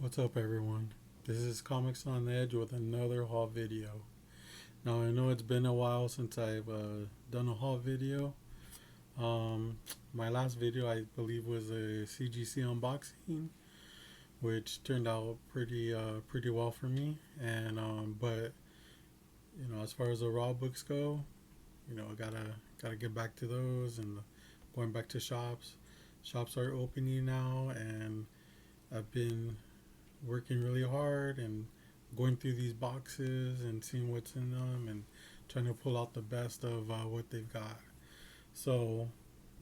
What's up, everyone? This is Comics on Edge with another haul video. Now, I know it's been a while since I've done a haul video. My last video, I believe, was a CGC unboxing, which turned out pretty well for me. And but as far as the raw books go, gotta get back to those and going back to shops. Shops are opening now, and I've been working really hard and going through these boxes and seeing what's in them and trying to pull out the best of what they've got. So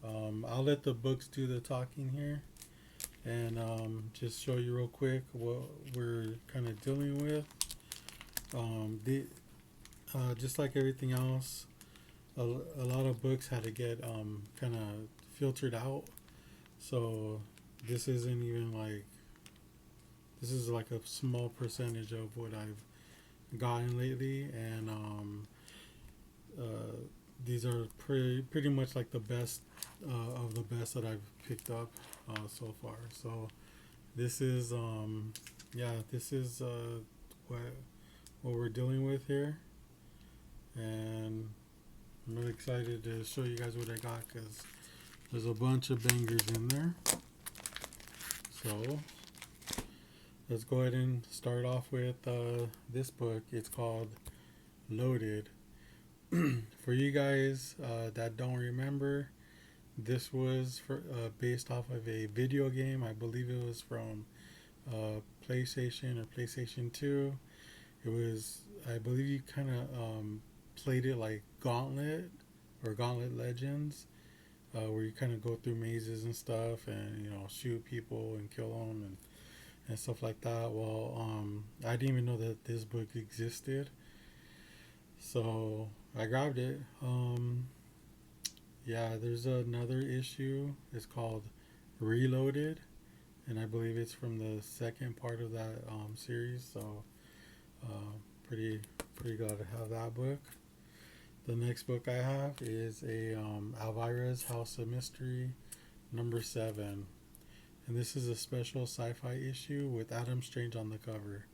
I'll let the books do the talking here and just show you real quick what we're kind of dealing with. Just like everything else, a lot of books had to get kind of filtered out. So this isn't even like this is like a small percentage of what I've gotten lately, and uh, these are pretty much like the best of the best that I've picked up so far. So this is this is what what we're dealing with here, and I'm really excited to show you guys what I got because there's a bunch of bangers in there. So let's go ahead and start off with this book. It's called Loaded. For you guys that don't remember, this was based off of a video game. I believe it was from PlayStation or PlayStation 2. It was, I believe you kind of played it like Gauntlet or Gauntlet Legends, where you kind of go through mazes and stuff and, shoot people and kill them and stuff like that. Well, I didn't even know that this book existed. So I grabbed it. Yeah, there's another issue. It's called Reloaded, and I believe it's from the second part of that series. So uh, pretty pretty glad to have that book. The next book I have is a Elvira's House of Mystery #7, and this is a special sci-fi issue with Adam Strange on the cover.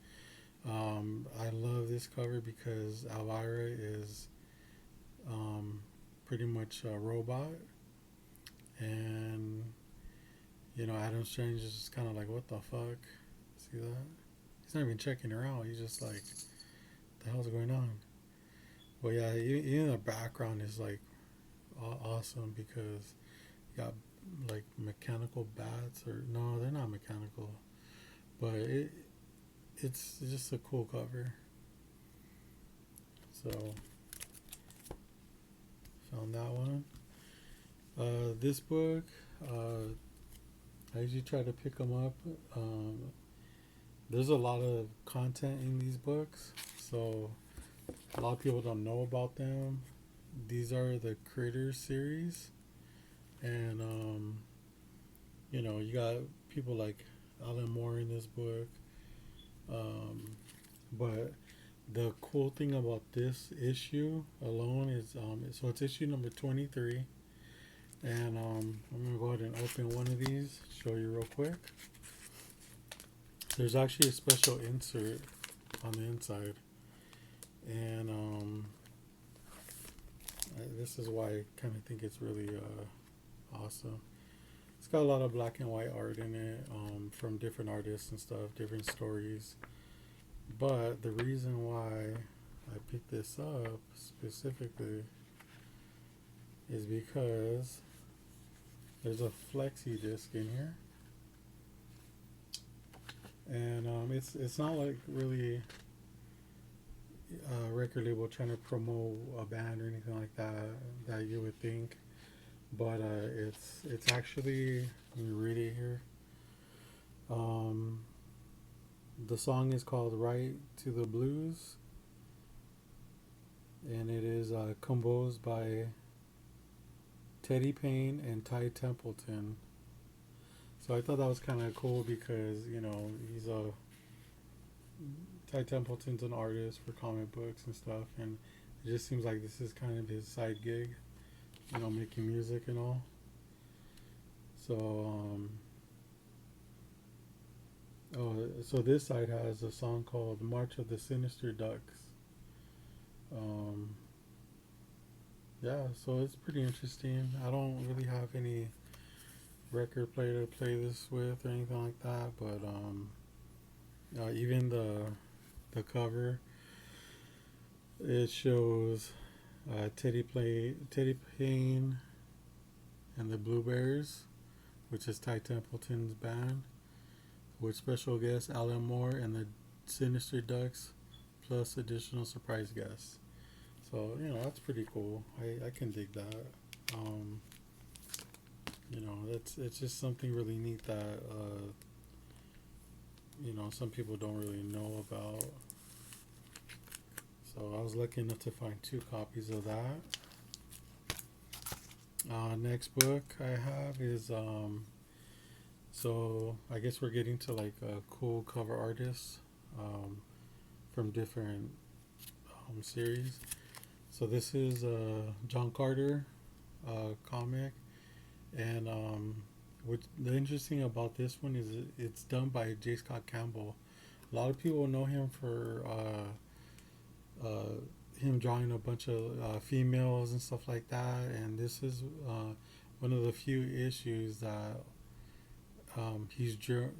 I love this cover because Elvira is um, pretty much a robot, and Adam Strange is just kind of like, what the fuck? See that? He's not even checking her out. He's just like, what the hell's going on? Well, yeah, even the background is like awesome because you got like mechanical bats, or no, they're not mechanical, but it's just a cool cover. So found that one. This book, uh, I usually try to pick them up. There's a lot of content in these books, so a lot of people don't know about them. These are the Critters series, and you got people like Alan Moore in this book. Um, but the cool thing about this issue alone is so it's issue number 23, and I'm gonna go ahead and open one of these, show you real quick. There's actually a special insert on the inside, and this is why I kind of think it's really awesome. It's got a lot of black and white art in it from different artists and stuff, different stories. But the reason why I picked this up specifically is because there's a flexi disc in here, and it's not like really a record label trying to promote a band or anything like that that you would think, but it's actually, let me read it here. Um, the song is called "Right to the Blues," and it is composed by Teddy Payne and Ty Templeton. So I thought that was kind of cool because he's a Ty Templeton's an artist for comic books and stuff, and it just seems like this is kind of his side gig, making music and all. So Oh, so this side has a song called March of the Sinister Ducks. Um, yeah, so it's pretty interesting. I don't really have any record player to play this with or anything like that, but even the cover, it shows Teddy Payne and the Blueberries, which is Ty Templeton's band, with special guest Alan Moore and the Sinister Ducks, plus additional surprise guests. So that's pretty cool. I can dig that. Um, that's it's just something really neat that some people don't really know about. So I was lucky enough to find 2 copies of that. Next book I have is so I guess we're getting to like cool cover artists um, from different series. So this is John Carter comic, and what the interesting about this one is it's done by J. Scott Campbell. A lot of people know him for him drawing a bunch of females and stuff like that, and this is one of the few issues that he's drawn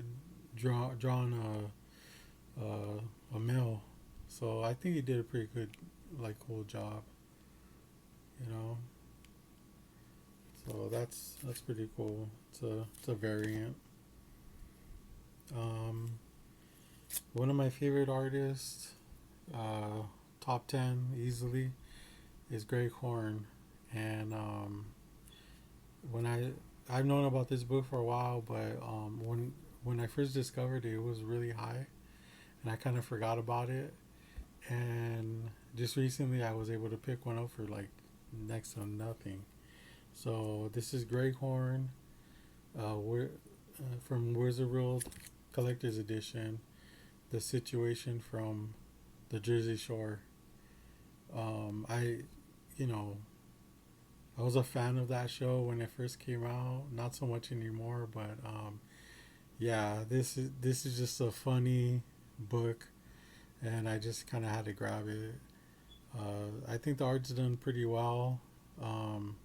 a male. So I think he did a pretty good, like, cool job, you know. So that's pretty cool. It's a variant. Um, One of my favorite artists, uh, top 10 easily, is Greg Horn, and when I've known about this book for a while, but when I first discovered it, it was really high, and I kind of forgot about it. And just recently, I was able to pick one up for like next to nothing. So this is Greg Horn, we're, from Wizard World Collector's Edition. The Situation from the Jersey Shore. I, you know, I was a fan of that show when it first came out. Not so much anymore, but yeah, this is just a funny book, and I just kind of had to grab it. I think the art's done pretty well. Um,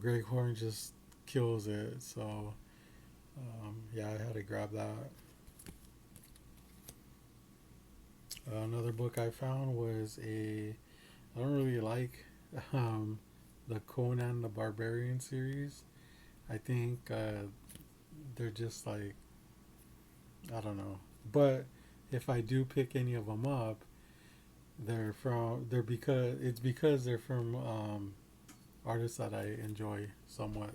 Greg Horn just kills it. So yeah, I had to grab that. Another book I found was I don't really like um, the Conan the Barbarian series. I think they're just like, I don't know. But if I do pick any of them up, they're because they're from artists that I enjoy somewhat.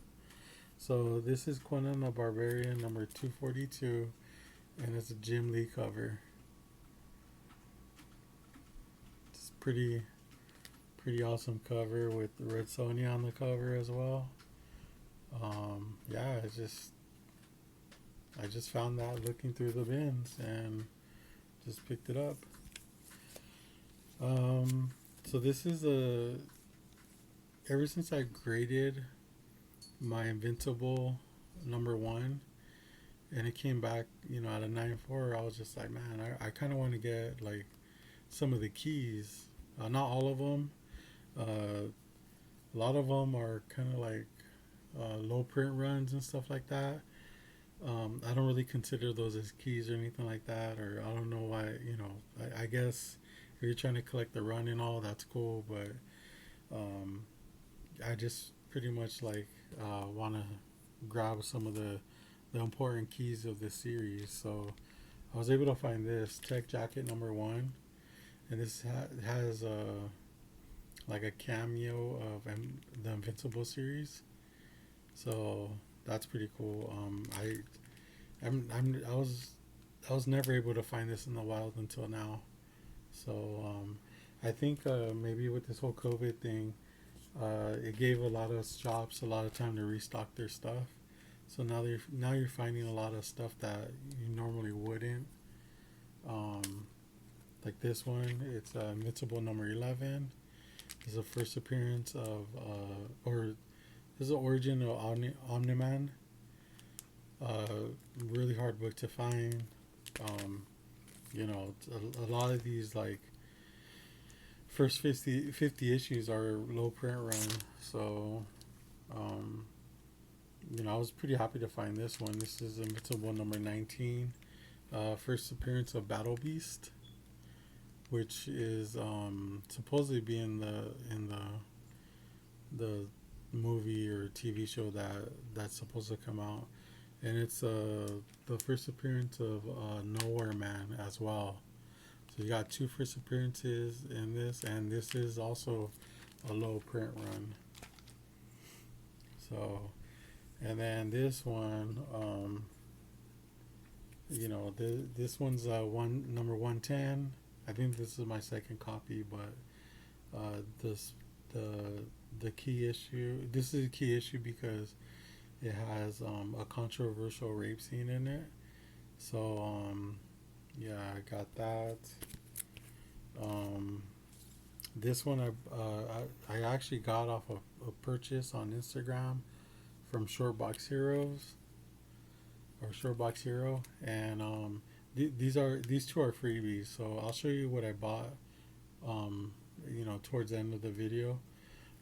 So this is Conan the Barbarian number 242, and it's a Jim Lee cover. It's pretty awesome cover with Red Sonja on the cover as well. Yeah, I just found that looking through the bins and just picked it up. Um, so this is a ever since I graded my Invincible number 1, and it came back, at a 9.4. I was just like, man, I kind of want to get like some of the keys. Not all of them. A lot of them are kind of like low print runs and stuff like that. I don't really consider those as keys or anything like that, or I don't know why. I guess if you're trying to collect the run and all, that's cool, but um, I just pretty much like want to grab some of the important keys of this series. So I was able to find this Tech Jacket number 1, and this has like a cameo of the Invincible series. So that's pretty cool. I was never able to find this in the wild until now. So I think maybe with this whole COVID thing, it gave a lot of shops a lot of time to restock their stuff. So now you're finding a lot of stuff that you normally wouldn't. Um, like this one, it's Invincible number 11. This is the first appearance of or this is the origin of Omni-Man. Really hard book to find. Um, a lot of these like first 50 issues are low print run. So, um, I was pretty happy to find this one. This is Invincible number 19, first appearance of Battle Beast, which is supposedly be in the movie or TV show that's supposed to come out, and it's the first appearance of Nowhere Man as well. So you got two first appearances in this, and this is also a low print run. So, and then this one, this one's number 110. I think this is my second copy, but this the key issue. This is a key issue because it has a controversial rape scene in it. So yeah, I got that. Um, this one I actually got off a purchase on Instagram from Shortbox Heroes or Shortbox Hero, and these two are freebies. So I'll show you what I bought. Um, towards the end of the video,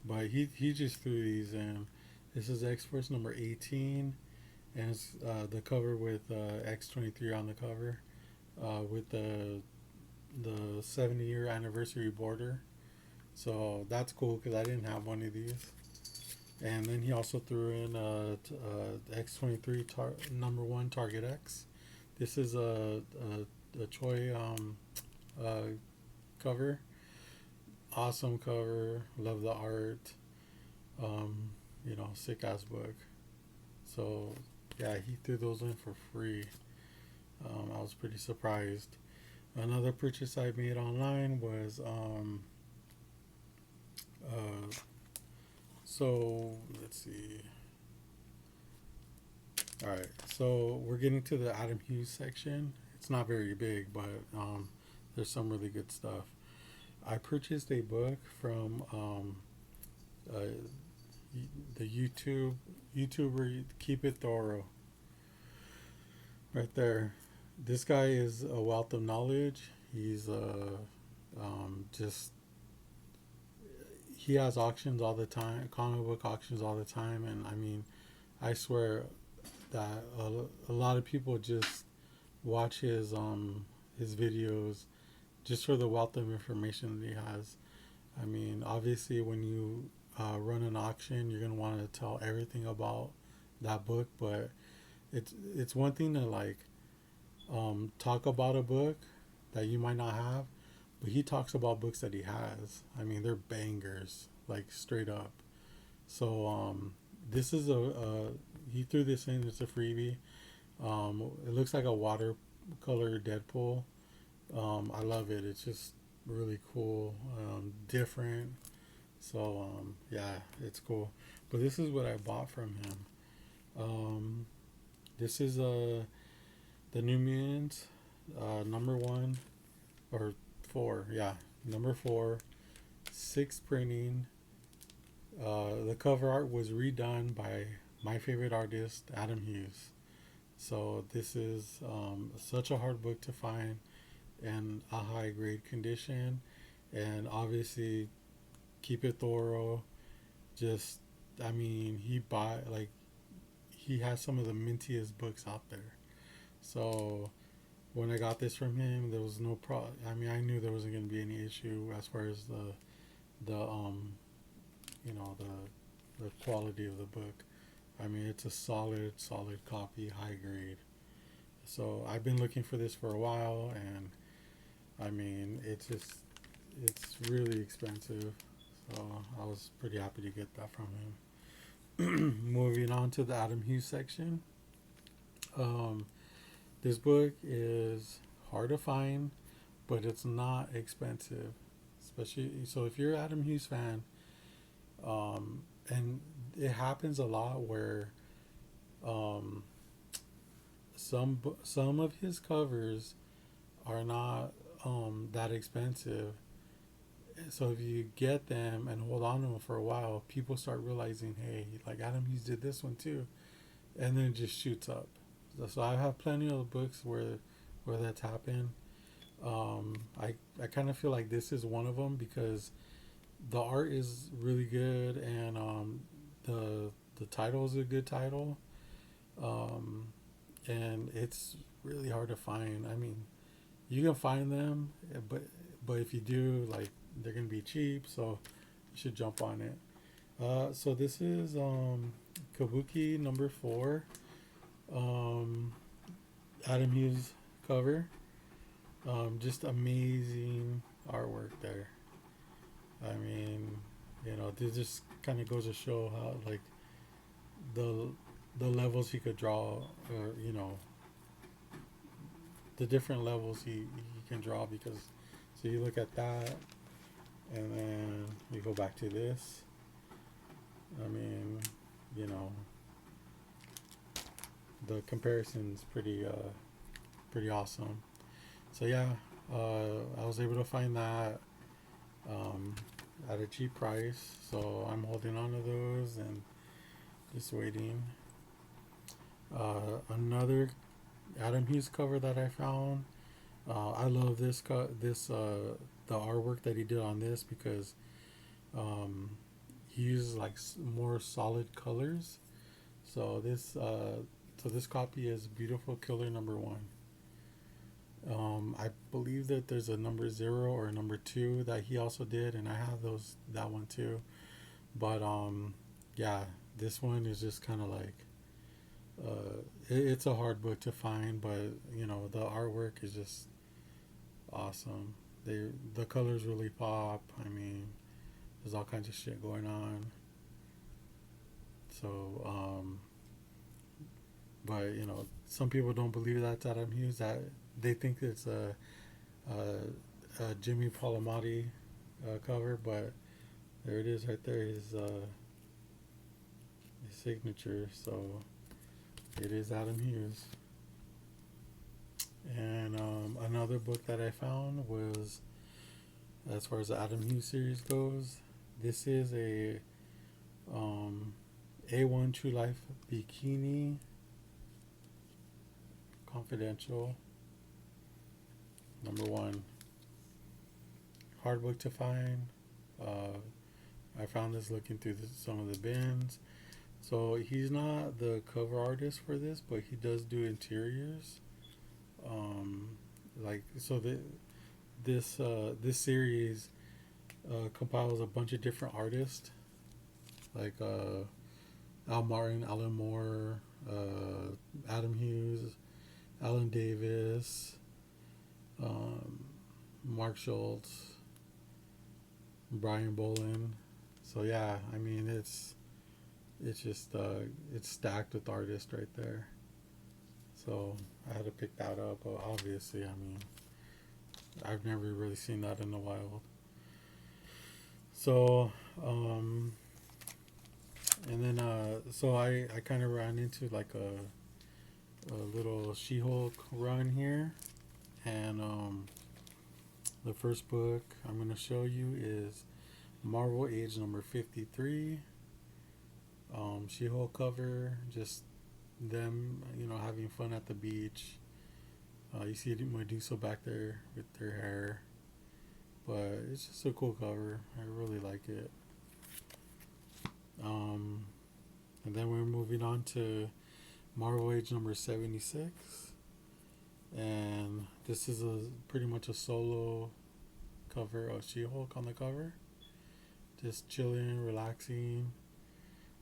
but he just threw these in. This is X Force number 18, and it's the cover with X-23 on the cover, with the 70-year anniversary border. So that's cool because I didn't have one of these. And then he also threw in X-23 number 1 Target X. This is a Choi cover. Awesome cover. Love the art. Sick ass book. So yeah, he threw those in for free. I was pretty surprised. Another purchase I made online was so let's see. All right, so we're getting to the Adam Hughes section. It's not very big, but there's some really good stuff. I purchased a book from uh, the YouTuber Keep It Thorough. Right there. This guy is a wealth of knowledge. He's just he has auctions all the time, comic book auctions all the time, and I mean, I swear that a lot of people just watch his videos just for the wealth of information that he has. I mean, obviously, when you run an auction, you're gonna want to tell everything about that book, but it's one thing to like talk about a book that you might not have, but he talks about books that he has. I mean, they're bangers, like straight up. So this is he threw this in. It's a freebie. It looks like a watercolor Deadpool. I love it. It's just really cool, different. So yeah, it's cool. But this is what I bought from him. This is the New Mutants, number 1 or 4. Yeah, number 4, 6 printing. The cover art was redone by my favorite artist, Adam Hughes. So this is such a hard book to find in a high grade condition, and obviously Keep It Thorough. Just, I mean, he has some of the mintiest books out there. So when I got this from him, there was no problem. I mean, I knew there wasn't going to be any issue as far as the the quality of the book. I mean, it's a solid copy, high grade. So I've been looking for this for a while, and I mean, it's really expensive. So I was pretty happy to get that from him. Moving on to the Adam Hughes section. This book is hard to find, but it's not expensive. Especially so if you're an Adam Hughes fan, and it happens a lot where um, some of his covers are not that expensive. So if you get them and hold on to them for a while, people start realizing, hey, like Adam Hughes did this one too, and then it just shoots up. So I have plenty of books where where that's happened. I kind of feel like this is one of them because the art is really good, and the title is a good title, um, and it's really hard to find. I mean, you can find them, but if you do, like, they're gonna be cheap, so you should jump on it. So this is Kabuki number 4, um, Adam Hughes cover. Just amazing artwork there. I mean, this just kind of goes to show how, like, the the levels he could draw, or the different levels he can draw. Because, so you look at that, and then you go back to this. I mean, you know, the comparison's pretty awesome. So yeah, I was able to find that um, at a cheap price. So I'm holding on to those and just waiting. Another Adam Hughes cover that I found. I love the artwork that he did on this, because um, he uses like more solid colors. So this copy is Beautiful Killer number 1. I believe that there's a number 0 or a number 2 that he also did, and I have that one too. But yeah, this one is just kind of like it's a hard book to find, but the artwork is just awesome. The colors really pop. I mean, there's all kinds of shit going on. So but some people don't believe that's Adam Hughes. That they think it's a Jimmy Palmiotti cover, but there it is right there. His signature. So it is Adam Hughes. And another book that I found was, as far as the Adam Hughes series goes, this is a A1 True Life Bikini Confidential number 1. Hard book to find. I found this looking through some of the bins. So he's not the cover artist for this, but he does do interiors. Like, so this series compiles a bunch of different artists, like Al Martin, Alan Moore, Adam Hughes, Alan Davis, Mark Schultz, Brian Bolin. So yeah, I mean, it's just it's stacked with artists right there. So I had to pick that up. But obviously, I mean, I've never really seen that in the wild. So and then so I kind of ran into like a little She-Hulk run here, and the first book I'm gonna show you is Marvel Age number 53. She-Hulk cover, just them, having fun at the beach. You see Medusa back there with their hair, but it's just a cool cover. I really like it. And then we're moving on to Marvel Age number 76, and this is pretty much a solo cover of She-Hulk on the cover. Just chilling, relaxing,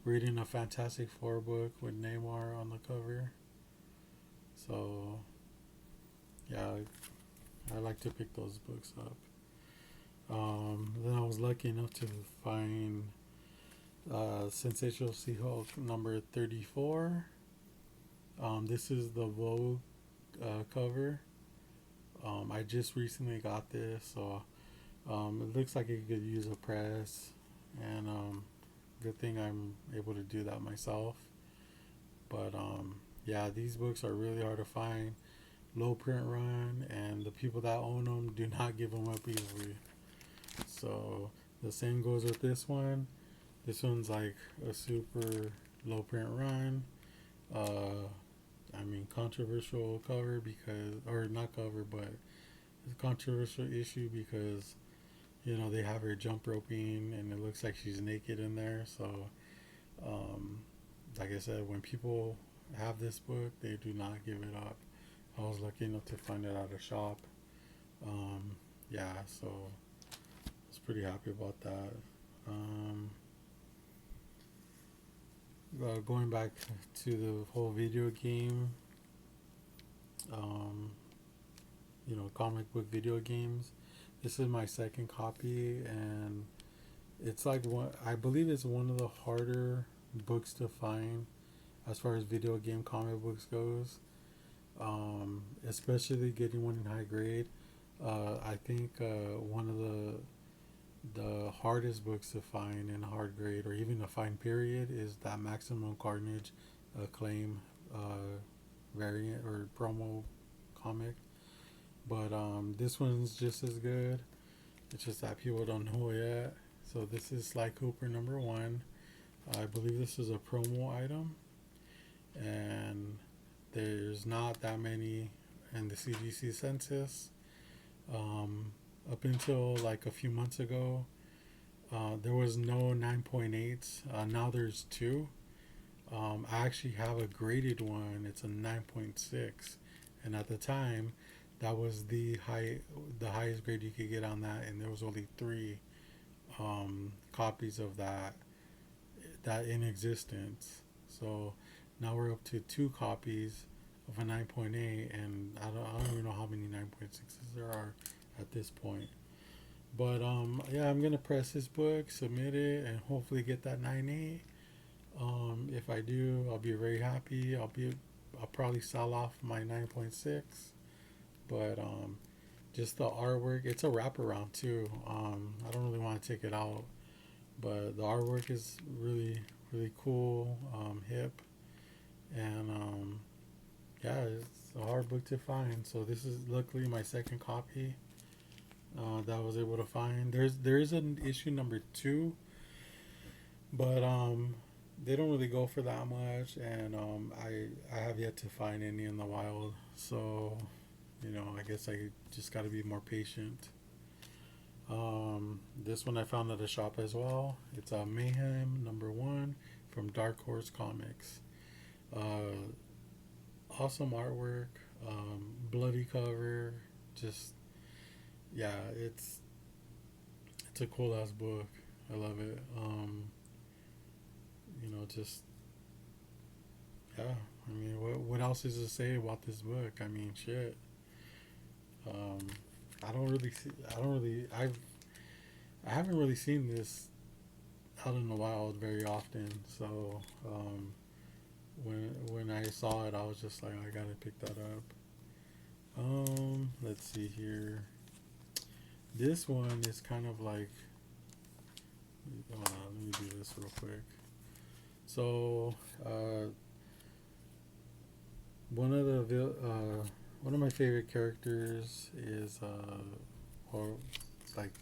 reading a Fantastic Four book with Namor on the cover. So yeah, I like to pick those books up. Then I was lucky enough to find Sensational She-Hulk number 34. This is the Vogue cover. I just recently got this, so it looks like it could use a press, and good thing I'm able to do that myself. But yeah, these books are really hard to find, low print run, and the people that own them do not give them up easily. So the same goes with this one. This one's like a super low print run. I mean, controversial cover because, or not cover, but it's a controversial issue because, you know, they have her jump roping and it looks like she's naked in there. So, um, like I said, when people have this book, they do not give it up. I was lucky enough to find it at a shop. Um, yeah, so I was pretty happy about that. Um, Going back to the whole video game, um, you know, comic book video games. This is my second copy, and it's like one. I believe it's one of the harder books to find as far as video game comic books goes. Especially getting one in high grade. I think one of the hardest books to find in hard grade or even a fine period is that Maximum Carnage Acclaim variant or promo comic. But this one's just as good. It's just that people don't know it yet. So this is Sly Cooper #1. I believe this is a promo item, and there's not that many in the CGC census. Um, Up until like a few months ago, there was no 9.8s. Now there's two. I actually have a graded one. It's a 9.6, and at the time, that was the highest grade you could get on that, and there was only three copies of that in existence. So now we're up to two copies of a 9.8, and I don't even know how many 9.6s there are at this point. But yeah, I'm gonna press this book, submit it, and hopefully get that 9.8. If I do, I'll be very happy. I'll probably sell off my 9.6, but just the artwork. It's a wraparound too. I don't really want to take it out, but the artwork is really cool, hip, and yeah, it's a hard book to find. So this is luckily my second copy that I was able to find. There is an issue #2, but they don't really go for that much, and I have yet to find any in the wild. So you know, I guess I just got to be more patient. This one I found at a shop as well. It's a Mayhem #1 from Dark Horse Comics. Uh, awesome artwork, bloody cover. Just yeah, it's a cool ass book. I love it. You know, just yeah. I mean, what else is to say about this book? I mean, shit. Um, I don't really see. I don't really. I haven't really seen this out in the wild very often. So when I saw it, I was just like, I gotta pick that up. Let's see here. This one is kind of like. Hold on, let me do this real quick. So one of the one of my favorite characters is or like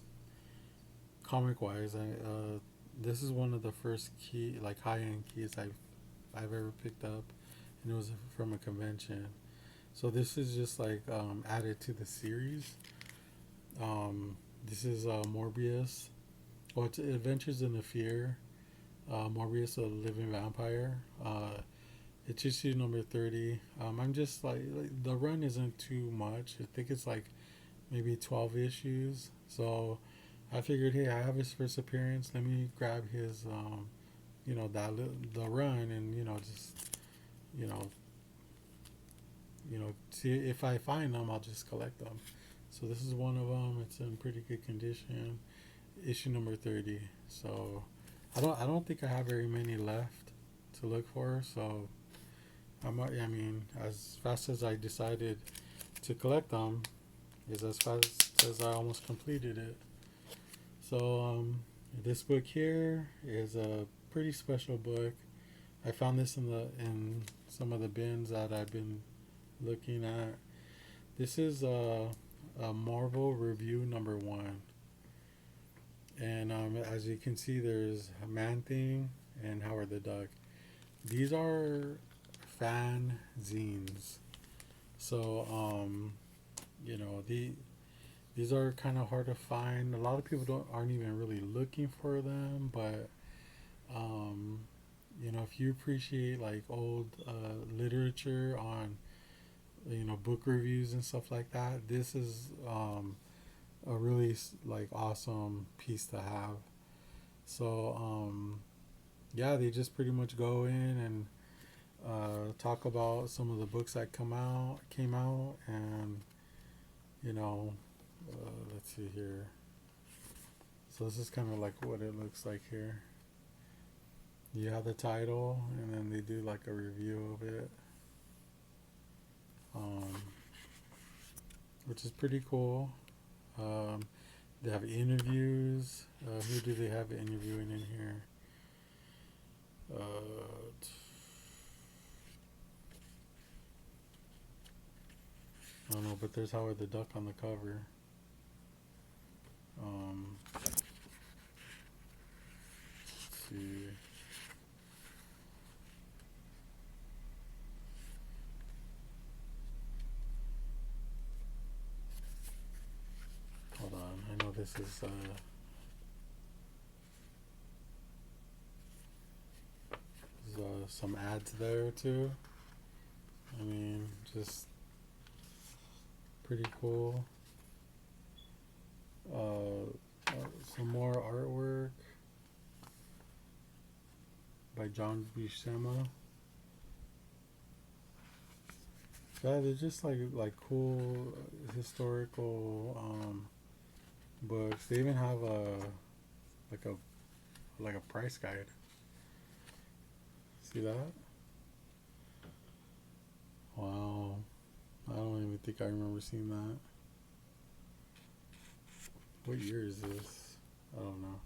comic wise, this is one of the first key like high end keys I've ever picked up, and it was from a convention. So this is just like added to the series. This is Morbius. Well, it's Adventures in the Fear. Morbius, a living vampire. It's issue #30. I'm just like the run isn't too much. I think it's like maybe 12 issues. So I figured, hey, I have his first appearance. Let me grab his, you know, the run, and just, you know, see if I find them, I'll just collect them. So this is one of them. It's in pretty good condition. Issue #30. So I don't think I have very many left to look for. So I mean, as fast as I decided to collect them, is as fast as I almost completed it. So this book here is a pretty special book. I found this in some of the bins that I've been looking at. This is a Marvel Review #1, and as you can see, there's Man Thing and Howard the Duck. These are fanzines. So, you know, these are kind of hard to find. A lot of people don't aren't even really looking for them, but um, you know, if you appreciate like old literature on, you know, book reviews and stuff like that, this is a really like awesome piece to have. So yeah, they just pretty much go in and talk about some of the books that came out, and you know, let's see here. So this is kind of like what it looks like here. You have the title, and then they do like a review of it, um, which is pretty cool. Um, they have interviews. Who do they have interviewing in here? I don't know, but there's Howard the Duck on the cover. Let's see. Hold on. I know there's some ads there too. I mean, just pretty cool. Uh, some more artwork by John Buscema. Yeah, they're just like cool historical books. They even have like a like a price guide. See that? Wow. I don't even think I remember seeing that. What year is this? I don't know.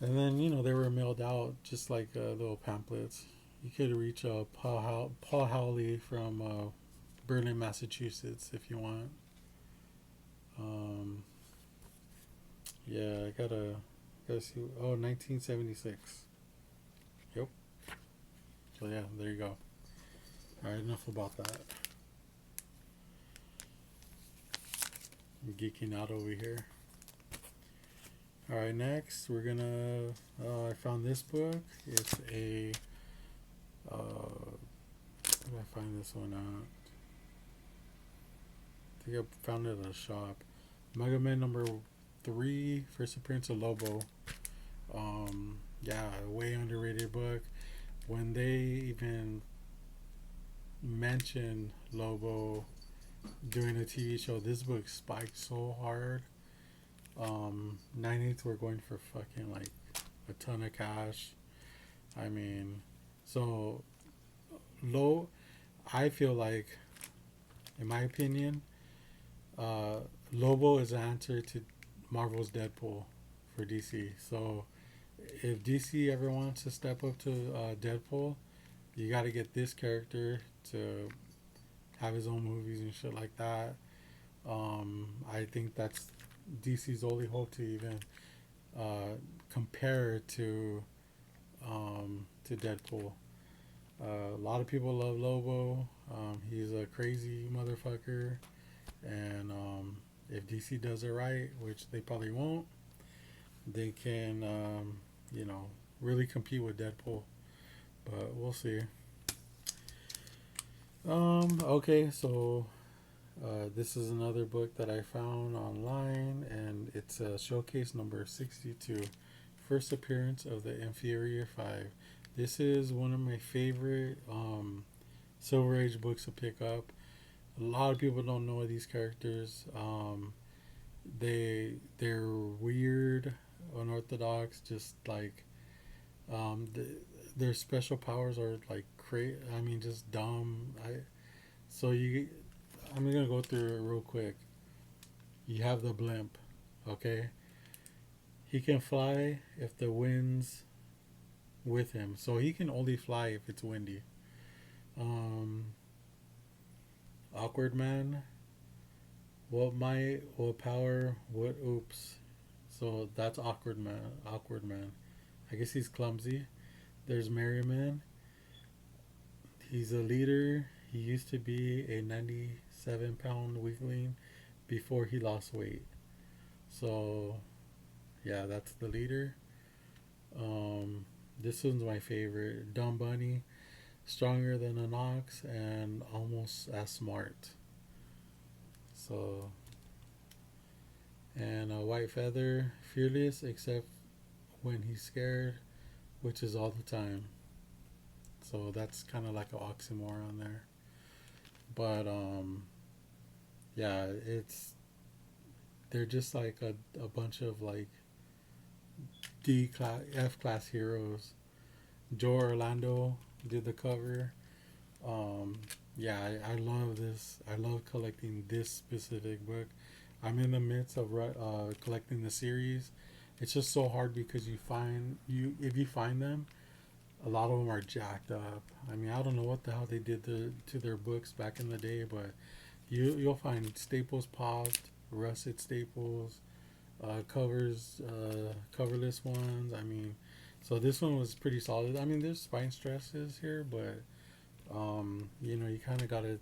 And then, you know, they were mailed out just like little pamphlets. You could reach Paul Howley from Berlin, Massachusetts, if you want. Um, yeah, gotta see. Oh, 1976. Yep. So yeah, there you go. All right, enough about that. I'm geeking out over here. All right, next we're gonna. I found this book. It's a. Where did I find this one at? I think I found it at a shop. Mega Man number 3, first appearance of Lobo. Yeah, way underrated book. When they even mentioned Lobo doing a TV show, this book spiked so hard. 9/8 were going for fucking like a ton of cash. I mean, so low. I feel like, in my opinion, uh, Lobo is the answer to Marvel's Deadpool for DC. So if DC ever wants to step up to Deadpool, you got to get this character to have his own movies and shit like that. I think that's DC's only hope to even compare to Deadpool. A lot of people love Lobo. He's a crazy motherfucker, and if DC does it right, which they probably won't, they can, you know, really compete with Deadpool. But we'll see. Okay, so this is another book that I found online, and it's showcase number 62, first appearance of the Inferior Five. This is one of my favorite Silver Age books to pick up. A lot of people don't know these characters. They're weird, unorthodox, just like their special powers are like I mean, just dumb. So you I'm gonna go through it real quick. You have the blimp, okay? He can fly if the wind's with him, so he can only fly if it's windy. Um, Awkward man, what might, what power, what oops. So that's awkward man. Awkward man. I guess he's clumsy. There's Merryman. He's a leader. He used to be a 97-pound weakling before he lost weight. So yeah, that's the leader. Um, this one's my favorite. Dumb Bunny, stronger than an ox and almost as smart. So, and a White Feather, fearless except when he's scared, which is all the time. So that's kind of like an oxymoron there. But yeah, it's they're just like a bunch of like D class, F class heroes. Joe Orlando did the cover. Um, yeah, I love this. I love collecting this specific book. I'm in the midst of collecting the series. It's just so hard because you find you if you find them, a lot of them are jacked up. I mean, I don't know what the hell they did to their books back in the day, but you'll find staples popped, rusted staples, coverless ones. I mean, so this one was pretty solid. I mean, there's spine stresses here, but you kind of gotta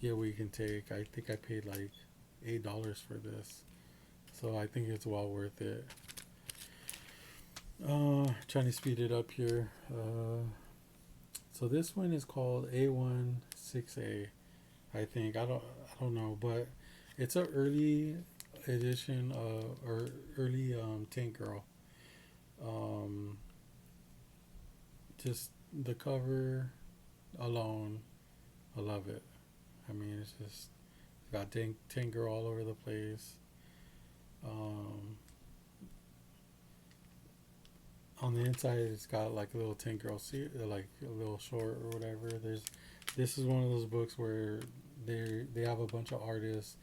get what you can take. I think I paid like $8 for this, so I think it's well worth it. Trying to speed it up here. So this one is called A16A. I think I don't know, but it's a early edition or early Tank Girl. Um, just the cover alone, I love it. I mean, it's just got Tank Girl all over the place. Um, on the inside, it's got like a little Tank Girl like a little short or whatever. This is one of those books where they have a bunch of artists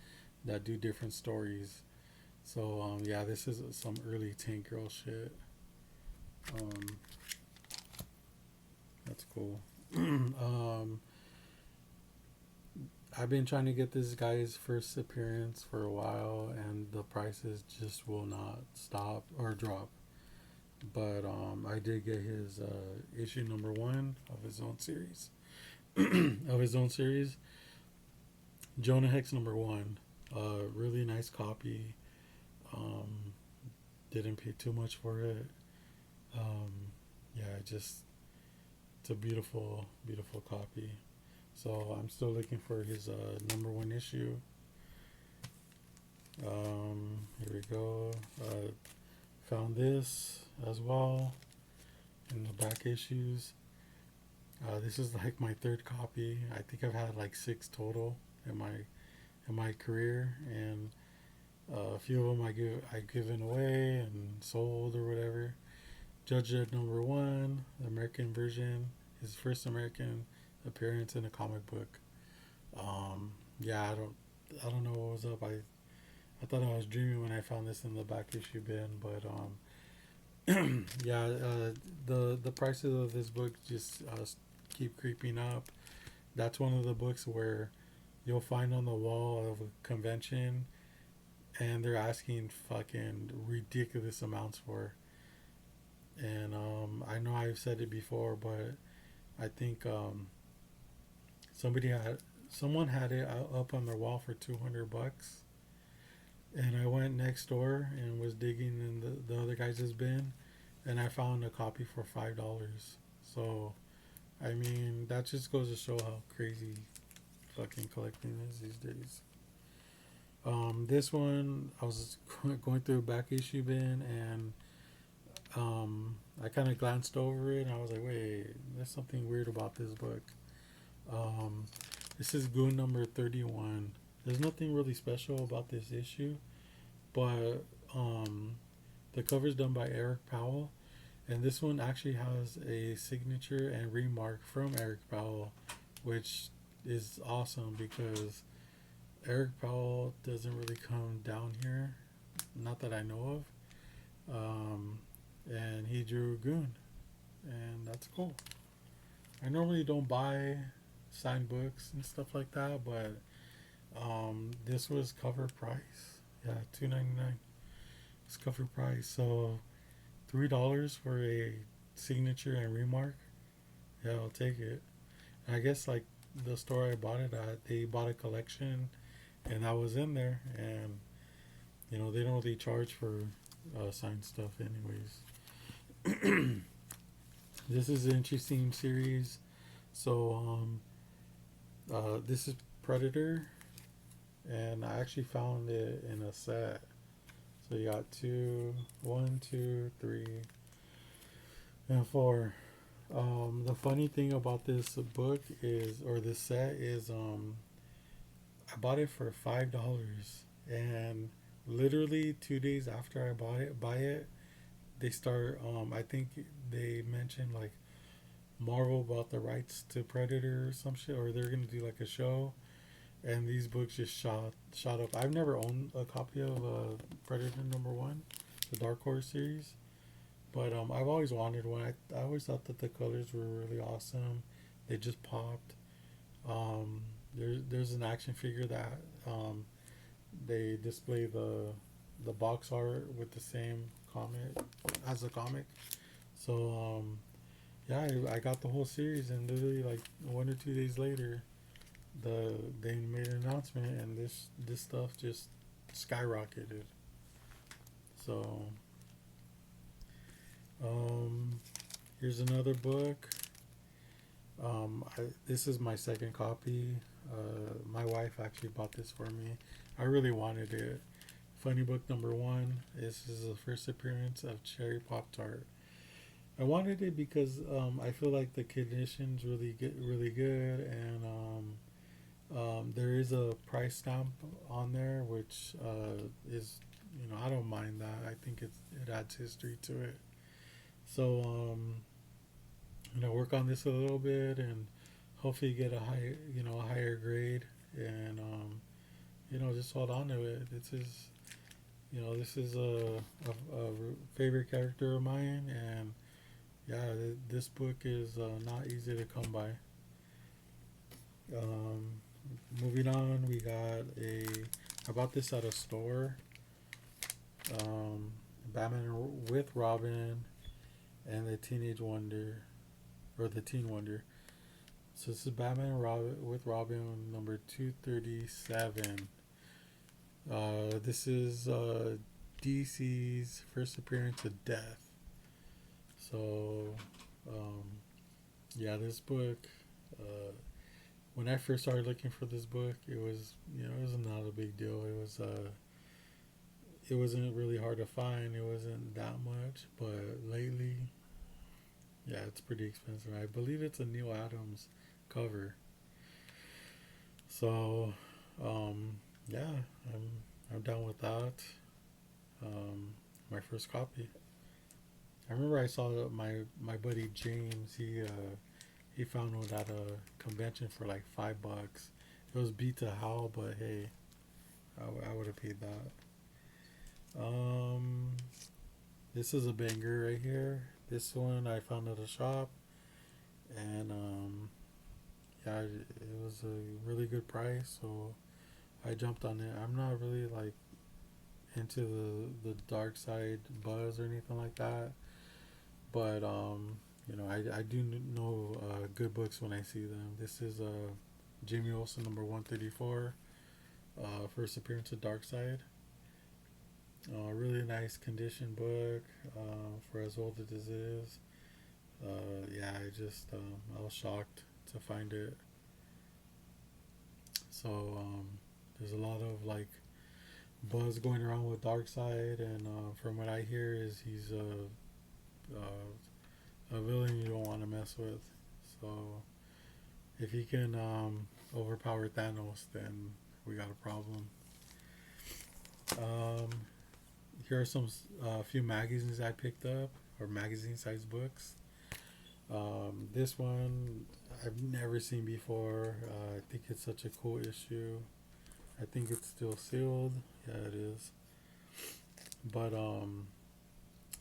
that do different stories. So yeah, this is some early Tank Girl shit. Um, that's cool. I've been trying to get this guy's first appearance for a while, and the prices just will not stop or drop. But I did get his issue number one of his own series. Of his own series, Jonah Hex number one. Really nice copy. Um, didn't pay too much for it. Um, yeah, it's a beautiful, beautiful copy. So I'm still looking for his number one issue. Here we go. Found this as well in the back issues. This is like my third copy. I think I've had like six total in my career, and a few of them I given away and sold or whatever. Judge Dredd number one, the American version, his first American appearance in a comic book. Yeah, I don't know what was up. I thought I was dreaming when I found this in the back issue bin, but yeah, the prices of this book just keep creeping up. That's one of the books where you'll find on the wall of a convention, and they're asking fucking ridiculous amounts for. And I know I've said it before, but I think somebody had someone had it up on their wall for $200, and I went next door and was digging in the other guy's bin, and I found a copy for $5. So, I mean, that just goes to show how crazy fucking collecting is these days. This one I was going through a back issue bin, and I kind of glanced over it and I was like, wait, there's something weird about this book. Um, this is Goon number 31. There's nothing really special about this issue, but the cover's done by Eric Powell, and this one actually has a signature and remark from Eric Powell, which is awesome because Eric Powell doesn't really come down here, not that I know of. And he drew Goon, and that's cool. I normally don't buy signed books and stuff like that, but this was cover price. Yeah, $2.99. It's cover price, so $3 for a signature and remark. Yeah, I'll take it. I guess like the store I bought it at, they bought a collection, and I was in there, and they don't really charge for signed stuff, anyways. This is an interesting series. So this is Predator, and I actually found it in a set. So you got one, two, three, and four. The funny thing about this book is, or this set is, I bought it for $5, and literally 2 days after I buy it, they start. I think they mentioned like Marvel bought the rights to Predator or some shit, or they're gonna do like a show, and these books just shot up. I've never owned a copy of Predator #1, the Dark Horse series, but I've always wanted one. I always thought that the colors were really awesome. They just popped. There's an action figure that they display the box art with the same comic as the comic. So yeah, I got the whole series, and literally like 1 or 2 days later, they made an announcement, and this stuff just skyrocketed. So um, here's another book. This is my second copy. My wife actually bought this for me. I really wanted it. Funny Book #1. This is the first appearance of Cherry Pop Tart. I wanted it because I feel like the condition's really good, and there is a price stamp on there, which is, I don't mind that. I think it adds history to it. So work on this a little bit, and hopefully get a higher grade, and just hold on to it. This is a favorite character of mine, and yeah, this book is not easy to come by. Um, Moving on, we got I bought this at a store. Um, Batman with Robin and the Teenage Wonder, or the Teen Wonder. So this is Batman with Robin #237. This is DC's first appearance of Death. So, um, yeah, this book. Uh, when I first started looking for this book, it was not a big deal. It wasn't really hard to find. It wasn't that much, but lately, yeah, it's pretty expensive. I believe it's a Neil Adams cover. So, yeah, I'm down with that. Um, my first copy. I remember I saw my buddy James. He found one at a convention for like $5. It was beat to hell, but hey, I would have paid that. Um, this is a banger right here. This one I found at a shop, and yeah, it was a really good price, so I jumped on it. I'm not really like into the dark side buzz or anything like that, but I do know good books when I see them. This is Jimmy Olsen #134, first appearance of Dark Side. Really nice condition book for as old as it is. Yeah, I was shocked to find it. So there's a lot of like buzz going around with Darkseid, and from what I hear is he's a villain you don't want to mess with. So if he can overpower Thanos, then we got a problem. Um, Here are some few magazines I picked up, or magazine-sized books. This one I've never seen before. I think it's such a cool issue. I think it's still sealed. Yeah, it is. But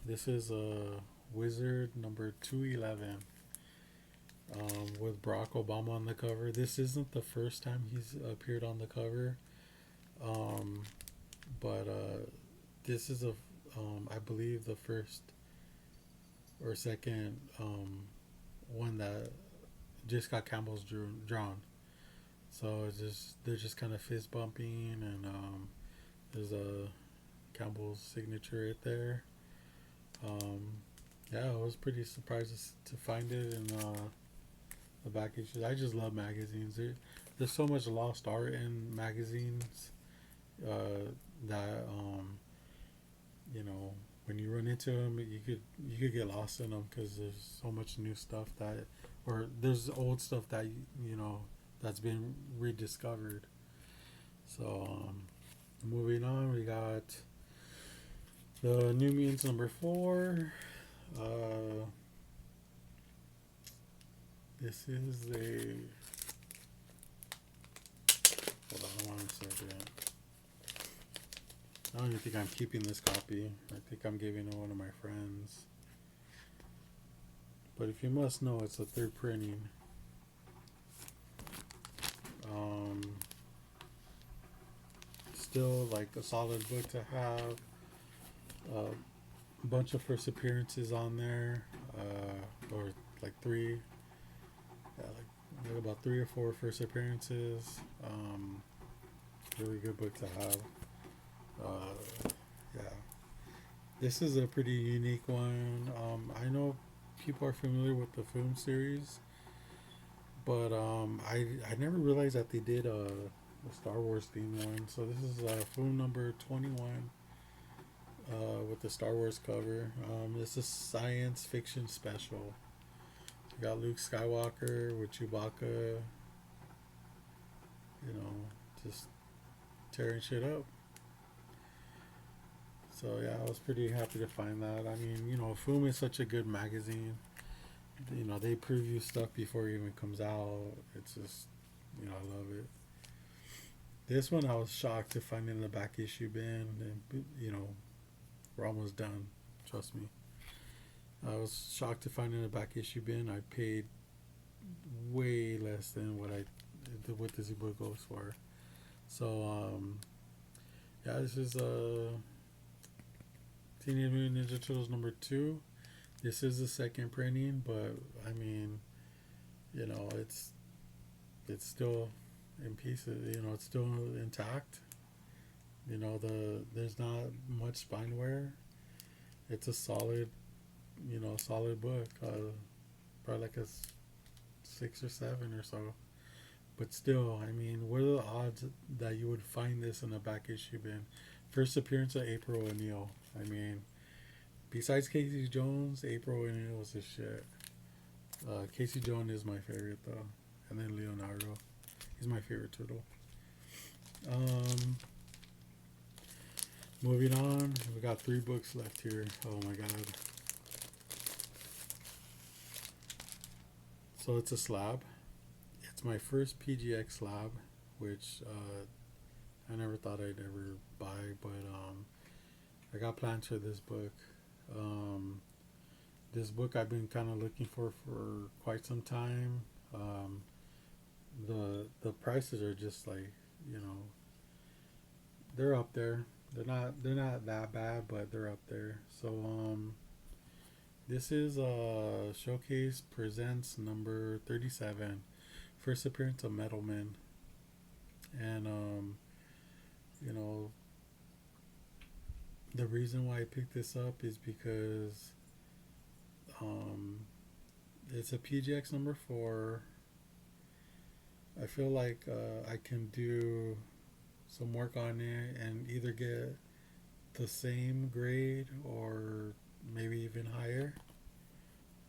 this is a Wizard #211, with Barack Obama on the cover. This isn't the first time he's appeared on the cover, um, but this is I believe the first or second one J. Scott Campbell's drawn. So it's just they're just kind of fist bumping, and there's a Campbell's signature right there. Um, yeah, I was pretty surprised to find it in the back issues. I just love magazines. There's so much lost art in magazines uh, that you know when you run into them, you could get lost in them because there's so much new stuff that, or there's old stuff that that's been rediscovered. So moving on, we got the New Mutants number 4. Uh, this is a, hold on one second. I don't even think I'm keeping this copy. I think I'm giving it to one of my friends. But if you must know, it's a third printing. Um, Still like a solid book to have. A bunch of first appearances on there, or like three, yeah, like about 3 or 4 first appearances. Really good book to have. Yeah, this is a pretty unique one. I know people are familiar with the film series, but I never realized that they did a Star Wars themed one. So this is film number 21 with the Star Wars cover. This is science fiction special. You got Luke Skywalker with Chewbacca, just tearing shit up. So yeah, I was pretty happy to find that. I mean, Film is such a good magazine. They preview stuff before it even comes out. It's just, I love it. This one I was shocked to find in the back issue bin, and we're almost done. Trust me. I was shocked to find in the back issue bin. I paid way less than what this book goes for. So yeah, this is Teenage Mutant Ninja Turtles number 2. This is the second printing, but I mean, it's still in pieces. It's still intact. There's not much spine wear. It's a solid book. Probably like a 6 or 7 or so. But still, I mean, what are the odds that you would find this in a back issue bin? First appearance of April O'Neil. I mean, besides Casey Jones, April O'Neil was the shit. Casey Jones is my favorite though, and then Leonardo. He's my favorite turtle. Um, Moving on, we got 3 books left here. Oh my god. So it's a slab. It's my first PGX slab, which I never thought I'd ever buy, but I got plans for this book. Um, this book I've been kind of looking for quite some time. The prices are just like, you know, they're up there. They're not that bad, but they're up there. So this is Showcase Presents number 37, first appearance of Metalman, and you know, the reason why I picked this up is because um, it's a PGX number 4. I feel like I can do some work on it and either get the same grade or maybe even higher.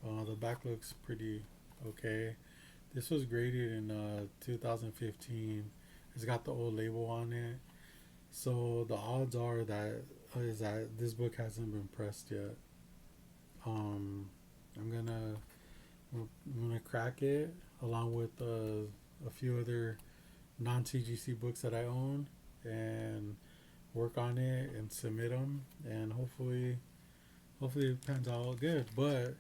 The back looks pretty okay. This was graded in 2015. It's got the old label on it, so the odds are that is that this book hasn't been pressed yet. Um, I'm gonna crack it along with a few other non-TGC books that I own and work on it and submit them, and hopefully it pans out good. But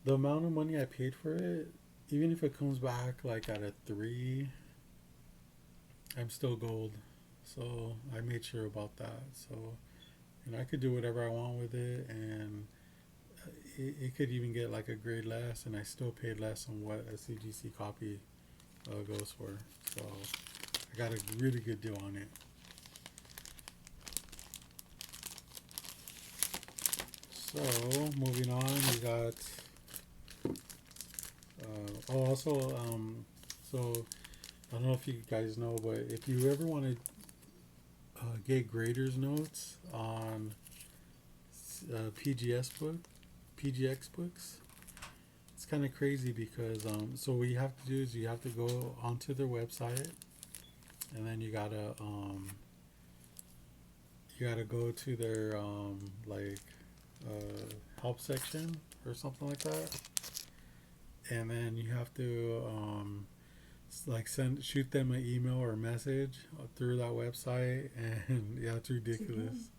the amount of money I paid for it, even if it comes back like at a 3, I'm still gold. So I made sure about that. So I could do whatever I want with it, and it could even get like a grade less, and I still paid less than what a CGC copy goes for. So I got a really good deal on it. So moving on, we got also so I don't know if you guys know, but if you ever want to get graders notes on PGX books, it's kind of crazy because so what you have to do is you have to go onto their website, and then you gotta go to their help section or something like that, and then you have to shoot them an email or a message through that website, and yeah, it's ridiculous.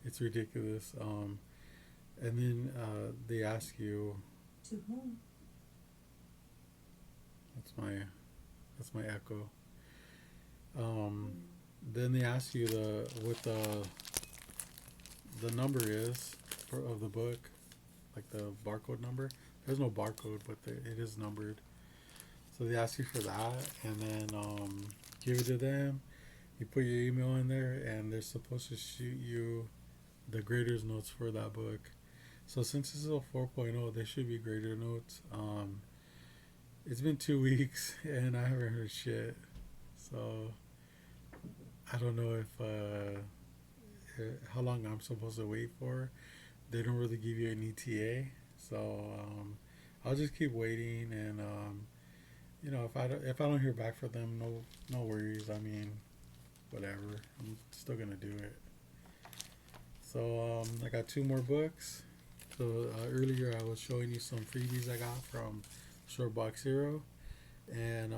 It's ridiculous. And then they ask you. To whom? That's my echo. Then they ask you what the number is of the book, like the barcode number. There's no barcode, but it is numbered. So they ask you for that, and then give it to them. You put your email in there, and they're supposed to shoot you the grader's notes for that book. So since this is a 4.0, there should be grader notes. It's been 2 weeks, and I haven't heard shit. So I don't know how long I'm supposed to wait for. They don't really give you an ETA, so I'll just keep waiting, and if I don't hear back from them, no worries. I mean, whatever. I'm still gonna do it. So I got 2 more books. So earlier I was showing you some freebies I got from Shortbox Hero, and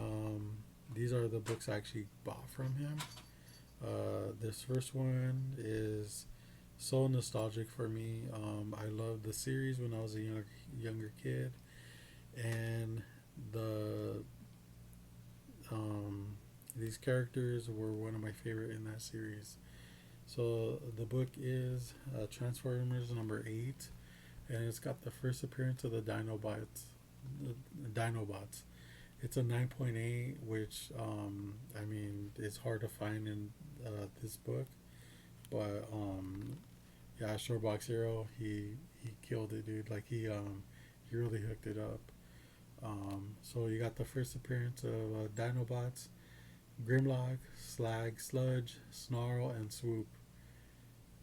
these are the books I actually bought from him. This first one is so nostalgic for me. I loved the series when I was a younger kid, and these characters were one of my favorite in that series. So the book is Transformers #8, and it's got the first appearance of the Dinobots. It's a 9.8, which I mean it's hard to find in this book, but yeah, Shortbox Hero, he killed it, dude. Like he really hooked it up. So you got the first appearance of Dinobots, Grimlock, Slag, Sludge, Snarl, and Swoop,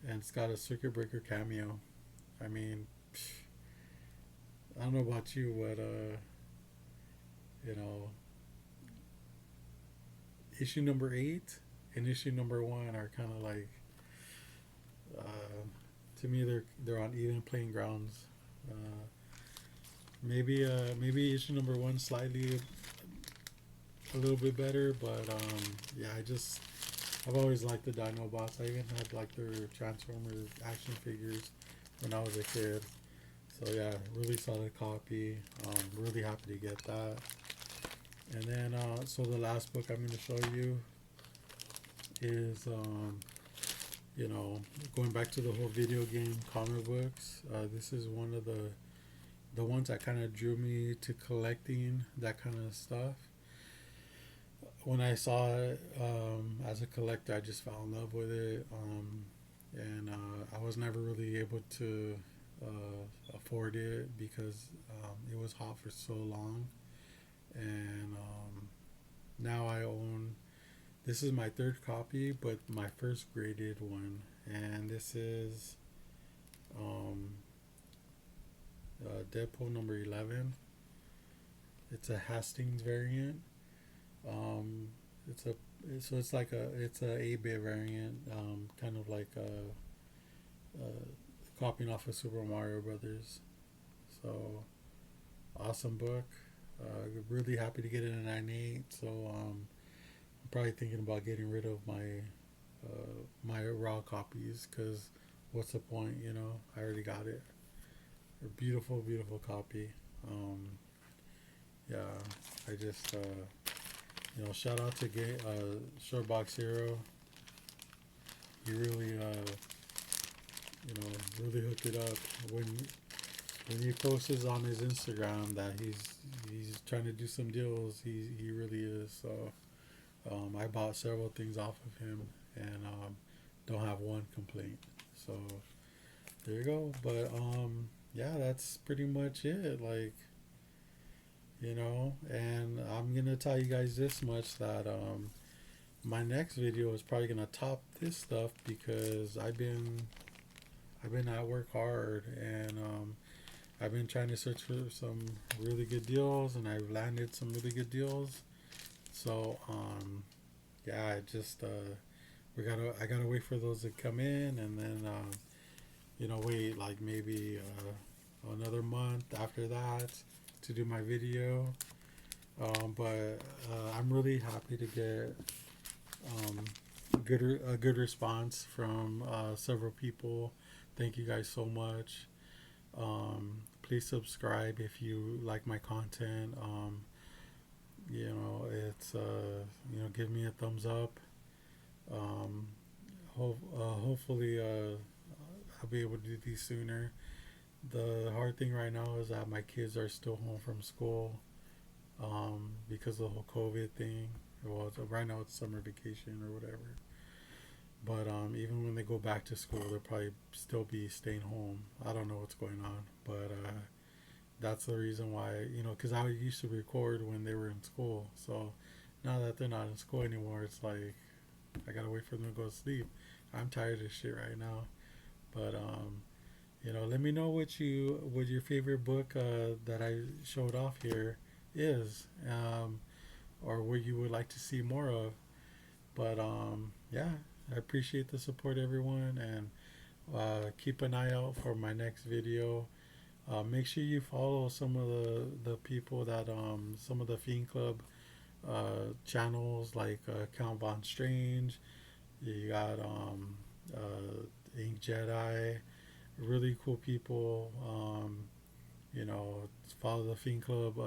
and it's got a Circuit Breaker cameo. I mean, I don't know about you, but you know, issue #8 and issue #1 are kind of like, to me, they're on even playing grounds. Maybe issue #1 slightly a little bit better, but yeah, I've always liked the Dinobots. I even had like their Transformers action figures when I was a kid. So yeah, really solid copy. Really happy to get that. And then so the last book I'm going to show you is going back to the whole video game comic books. This is one of the ones that kind of drew me to collecting that kind of stuff. When I saw it as a collector, I just fell in love with it, and I was never really able to afford it because it was hot for so long. And now I own. This is my 3rd copy, but my first graded one, and this is Deadpool #11. It's a Hastings variant. It's a 8-bit variant, kind of like copying off of Super Mario Brothers. So awesome book. Really happy to get it in 9.8. So I'm probably thinking about getting rid of my raw copies, because what's the point? I already got it. A beautiful, beautiful copy. Yeah, I just shout out to Shortbox Hero. He really really hooked it up. when he posts on his Instagram that he's trying to do some deals, he really is. So I bought several things off of him, and don't have one complaint. So there you go. But yeah, that's pretty much it. Like, and I'm gonna tell you guys this much, that my next video is probably gonna top this stuff, because I've been at work hard, and I've been trying to search for some really good deals, and I've landed some really good deals. So yeah, I gotta wait for those to come in, and then wait like maybe another month after that to do my video. But I'm really happy to get um, a good response from several people. Thank you guys so much. Please subscribe if you like my content. It's give me a thumbs up. Um, Hopefully, I'll be able to do these sooner. The hard thing right now is that my kids are still home from school, because of the whole COVID thing. Well, right now it's summer vacation or whatever. But even when they go back to school, they'll probably still be staying home. I don't know what's going on, but that's the reason why, because I used to record when they were in school. So now that they're not in school anymore, it's like I gotta wait for them to go to sleep. I'm tired of shit right now. But let me know what your favorite book that I showed off here is, or what you would like to see more of. But yeah, I appreciate the support, everyone, and keep an eye out for my next video. Make sure you follow some of the people that some of the Fiend Club channels, like Count Von Strange. You got Ink Jedi, really cool people. Follow the Fiend Club,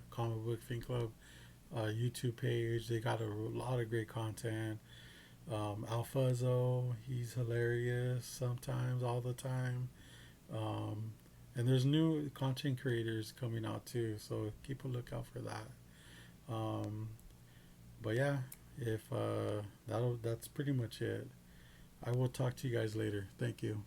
Comic Book Fiend Club YouTube page. They got a lot of great content. Alfuzzo, he's hilarious sometimes, all the time. Um, and there's new content creators coming out too, so keep a lookout for that. Um, but yeah, if that's pretty much it. I will talk to you guys later. Thank you.